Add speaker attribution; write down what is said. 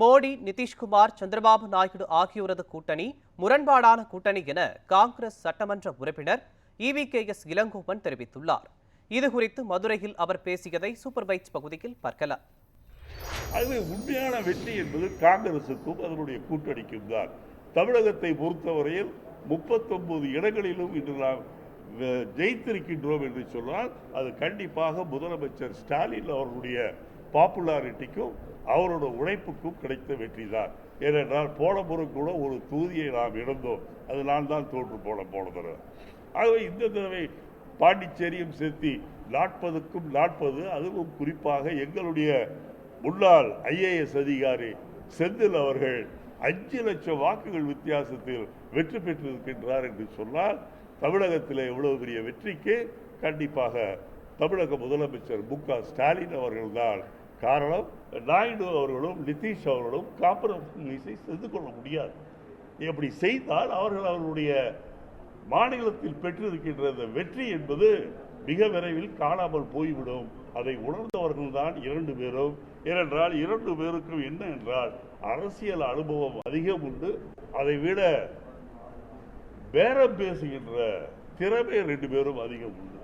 Speaker 1: மோடி, நிதிஷ்குமார், சந்திரபாபு நாயுடு ஆகியோரது கூட்டணி முரண்பாடான கூட்டணி என காங்கிரஸ் சட்டமன்ற உறுப்பினர் EVKS இளங்கோவன் தெரிவித்துள்ளார். இதுகுறித்து மதுரையில் அவர் பேசியதை சூப்பர் பைட்ஸ் பகுதியில் பார்க்கலாம்.
Speaker 2: ஆகவே உண்மையான வெற்றி என்பது காங்கிரசுக்கும் அதனுடைய கூட்டணிக்கும் தான். தமிழகத்தை பொறுத்தவரையில் 39 இடங்களிலும் இன்று நாம் ஜெயித்திருக்கின்றோம் என்று சொன்னால் அது கண்டிப்பாக முதலமைச்சர் ஸ்டாலின் அவர்களுடைய பாப்புலாரிட்டிக்கும் அவரோட உழைப்புக்கும் கிடைத்த வெற்றி தான். ஏனென்றால் போன முறை கூட ஒரு தொகுதியை நாம் இழந்தோம், அது நான் தான் தோற்று போன தடவை. ஆகவே இந்த தடவை பாண்டிச்சேரியும் சேர்த்து 40க்கும் 40, அதுவும் குறிப்பாக எங்களுடைய முன்னாள் IAS அதிகாரி செந்தில் அவர்கள் 5 லட்சம் வாக்குகள் வித்தியாசத்தில் வெற்றி பெற்றிருக்கின்றார் என்று சொன்னால் தமிழகத்தில் எவ்வளவு பெரிய வெற்றிக்கு கண்டிப்பாக தமிழக முதலமைச்சர் MK ஸ்டாலின் அவர்கள்தான் காரணம். நாயுடு அவர்களும் நிதிஷ் அவர்களும் காம்ப்ரமைஸை செய்து கொள்ள முடியாது. இப்படி செய்தால் அவர்களுடைய மாநிலத்தில் பெற்றிருக்கின்ற இந்த வெற்றி என்பது மிக விரைவில் காணாமல் போய்விடும். அதை உணர்ந்தவர்கள் தான் 2 பேரும். ஏனென்றால் 2 பேருக்கும் என்ன என்றால் அரசியல் அனுபவம் அதிகம் உண்டு. அதை விட பேரம் பேசுகின்ற திறமை 2 பேரும் அதிகம் உண்டு.